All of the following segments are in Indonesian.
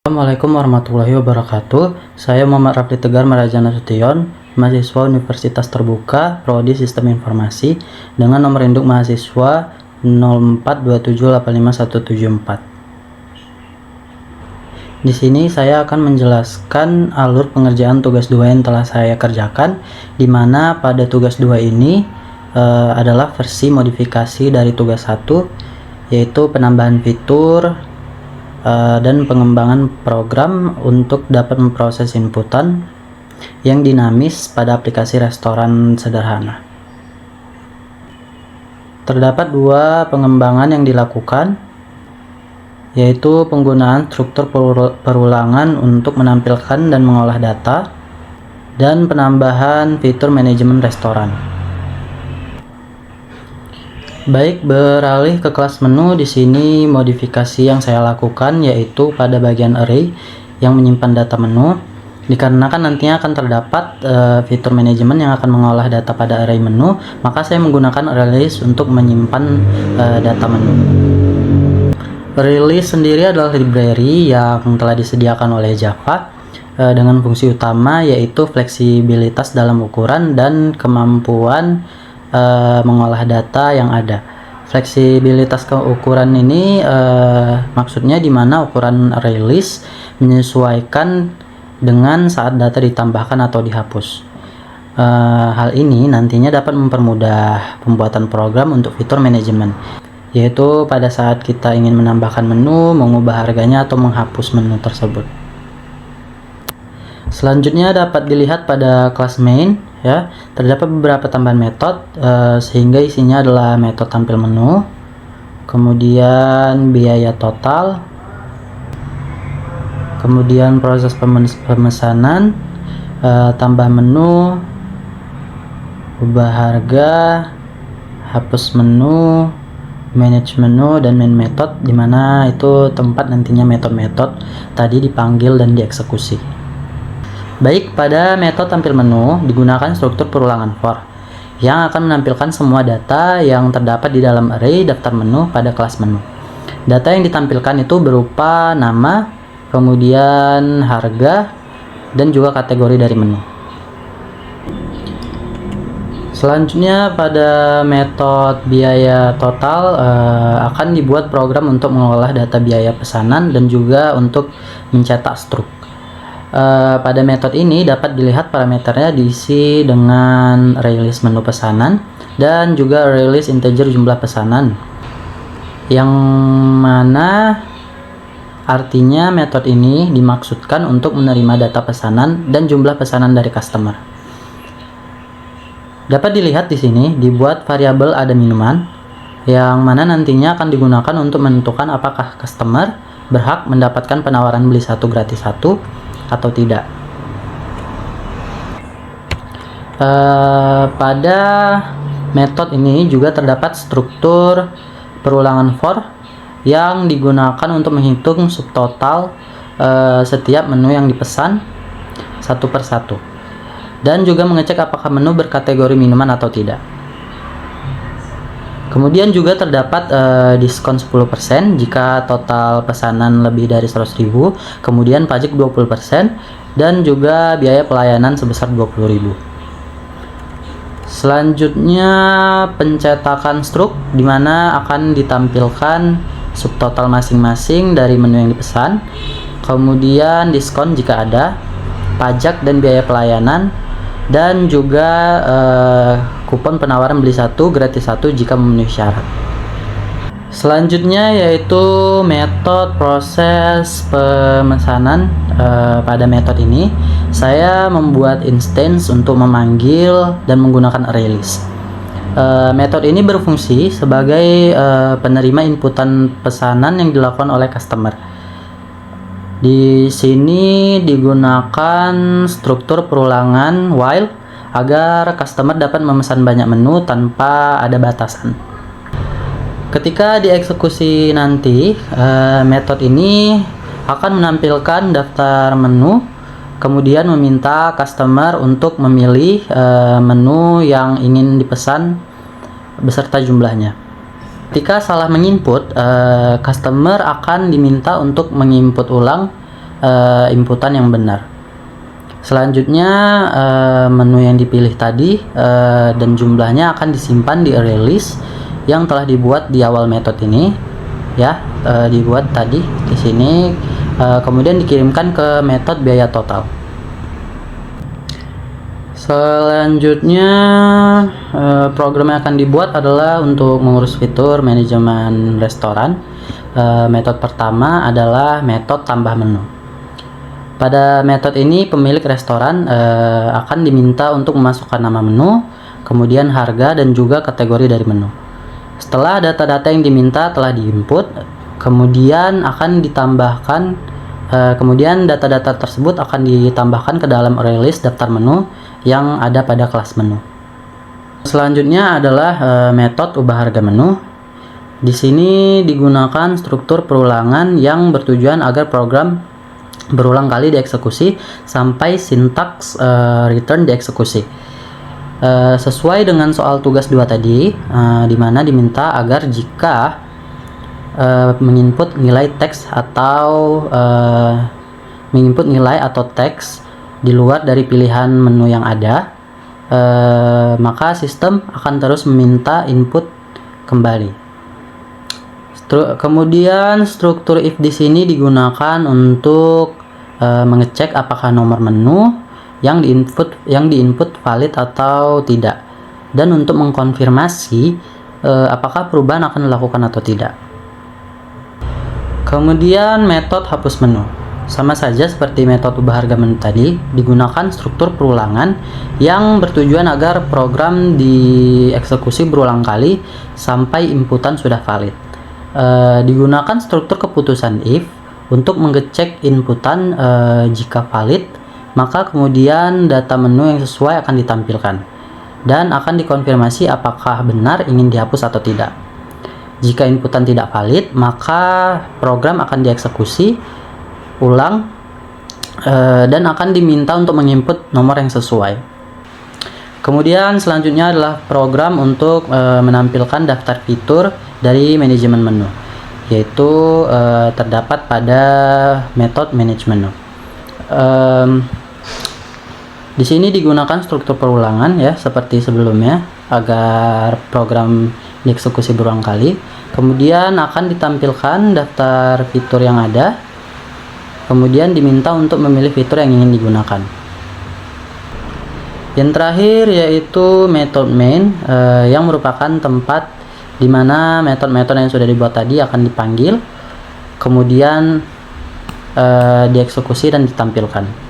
Assalamualaikum warahmatullahi wabarakatuh. Saya Muhammad Rafli Tegar Marajana Nasution, mahasiswa Universitas Terbuka, Prodi Sistem Informasi, dengan nomor induk mahasiswa 0427851174. Di sini saya akan menjelaskan alur pengerjaan tugas 2 yang telah saya kerjakan, di mana pada tugas 2 ini adalah versi modifikasi dari tugas 1, yaitu penambahan fitur dan pengembangan program untuk dapat memproses inputan yang dinamis pada aplikasi restoran sederhana. Terdapat 2 pengembangan yang dilakukan, yaitu penggunaan struktur perulangan untuk menampilkan dan mengolah data, dan penambahan fitur manajemen restoran. Baik, beralih ke kelas menu. Di sini modifikasi yang saya lakukan yaitu pada bagian array yang menyimpan data menu, dikarenakan nantinya akan terdapat fitur manajemen yang akan mengolah data pada array menu, maka saya menggunakan ArrayList untuk menyimpan data menu. ArrayList sendiri adalah library yang telah disediakan oleh Java dengan fungsi utama yaitu fleksibilitas dalam ukuran dan kemampuan mengolah data yang ada. Fleksibilitas keukuran ini maksudnya di mana ukuran ArrayList menyesuaikan dengan saat data ditambahkan atau dihapus. Hal ini nantinya dapat mempermudah pembuatan program untuk fitur manajemen, yaitu pada saat kita ingin menambahkan menu, mengubah harganya, atau menghapus menu tersebut. Selanjutnya dapat dilihat pada kelas main, ya, terdapat beberapa tambahan metode sehingga isinya adalah metode tampil menu, kemudian biaya total, kemudian proses pemesanan, tambah menu, ubah harga, hapus menu, manage menu, dan main method, dimana itu tempat nantinya metode-metode tadi dipanggil dan dieksekusi. Baik, pada metode tampil menu digunakan struktur perulangan for yang akan menampilkan semua data yang terdapat di dalam array daftar menu pada kelas menu. Data yang ditampilkan itu berupa nama, kemudian harga, dan juga kategori dari menu. Selanjutnya pada metode biaya total akan dibuat program untuk mengolah data biaya pesanan dan juga untuk mencetak struk. Pada metode ini dapat dilihat parameternya diisi dengan ArrayList menu pesanan dan juga ArrayList integer jumlah pesanan, yang mana artinya metode ini dimaksudkan untuk menerima data pesanan dan jumlah pesanan dari customer. Dapat dilihat di sini dibuat variabel ada minuman, yang mana nantinya akan digunakan untuk menentukan apakah customer berhak mendapatkan penawaran beli 1 gratis 1 atau tidak. Pada metode ini juga terdapat struktur perulangan for yang digunakan untuk menghitung subtotal setiap menu yang dipesan satu per satu, dan juga mengecek apakah menu berkategori minuman atau tidak. Kemudian juga terdapat diskon 10% jika total pesanan lebih dari 100.000, kemudian pajak 20%, dan juga biaya pelayanan sebesar 20.000. Selanjutnya pencetakan struk, di mana akan ditampilkan subtotal masing-masing dari menu yang dipesan, kemudian diskon jika ada, pajak dan biaya pelayanan, dan juga kupon penawaran beli 1 gratis 1 jika memenuhi syarat. Selanjutnya yaitu metode proses pemesanan. Pada metode ini saya membuat instance untuk memanggil dan menggunakan ArrayList. Metode ini berfungsi sebagai penerima inputan pesanan yang dilakukan oleh customer. Di sini digunakan struktur perulangan while agar customer dapat memesan banyak menu tanpa ada batasan. Ketika dieksekusi nanti, metode ini akan menampilkan daftar menu, kemudian meminta customer untuk memilih menu yang ingin dipesan beserta jumlahnya. Ketika salah menginput, customer akan diminta untuk menginput ulang inputan yang benar. Selanjutnya menu yang dipilih tadi dan jumlahnya akan disimpan di array list yang telah dibuat di awal metode ini, ya, dibuat tadi di sini, kemudian dikirimkan ke metode biaya total. Selanjutnya program yang akan dibuat adalah untuk mengurus fitur manajemen restoran. Metode pertama adalah metode tambah menu. Pada metode ini pemilik restoran akan diminta untuk memasukkan nama menu, kemudian harga dan juga kategori dari menu. Setelah data-data yang diminta telah diinput, kemudian akan ditambahkan, kemudian data-data tersebut akan ditambahkan ke dalam array list daftar menu yang ada pada kelas menu. Selanjutnya adalah metode ubah harga menu. Di sini digunakan struktur perulangan yang bertujuan agar program berulang kali dieksekusi sampai sintaks return dieksekusi. Sesuai dengan soal tugas 2 tadi, di mana diminta agar jika menginput nilai teks atau menginput nilai atau teks di luar dari pilihan menu yang ada, maka sistem akan terus meminta input kembali. Kemudian struktur if di sini digunakan untuk mengecek apakah nomor menu yang diinput valid atau tidak, dan untuk mengkonfirmasi apakah perubahan akan dilakukan atau tidak. Kemudian metode hapus menu sama saja seperti metode ubah harga menu tadi, digunakan struktur perulangan yang bertujuan agar program dieksekusi berulang kali sampai inputan sudah valid. Digunakan struktur keputusan if untuk mengecek inputan. Jika valid, maka kemudian data menu yang sesuai akan ditampilkan dan akan dikonfirmasi apakah benar ingin dihapus atau tidak. Jika inputan tidak valid, maka program akan dieksekusi ulang dan akan diminta untuk menginput nomor yang sesuai. Kemudian selanjutnya adalah program untuk menampilkan daftar fitur dari manajemen menu, yaitu terdapat pada metode manage menu. Di sini digunakan struktur perulangan, ya, seperti sebelumnya agar program dieksekusi berulang kali. Kemudian akan ditampilkan daftar fitur yang ada, kemudian diminta untuk memilih fitur yang ingin digunakan. Yang terakhir yaitu metode main, yang merupakan tempat di mana metode-metode yang sudah dibuat tadi akan dipanggil, kemudian dieksekusi dan ditampilkan.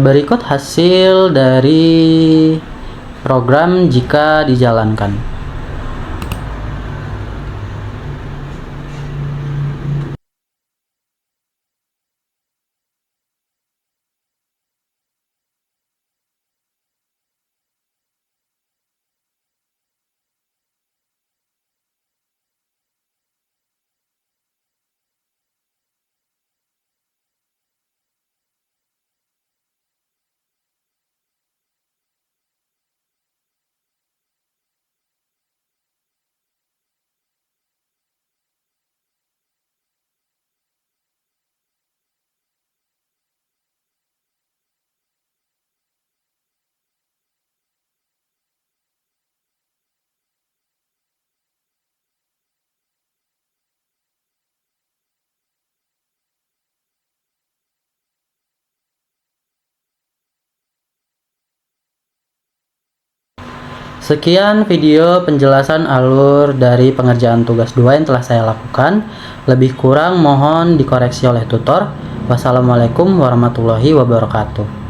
Berikut hasil dari program jika dijalankan. Sekian video penjelasan alur dari pengerjaan tugas 2 yang telah saya lakukan. Lebih kurang mohon dikoreksi oleh tutor. Wassalamualaikum warahmatullahi wabarakatuh.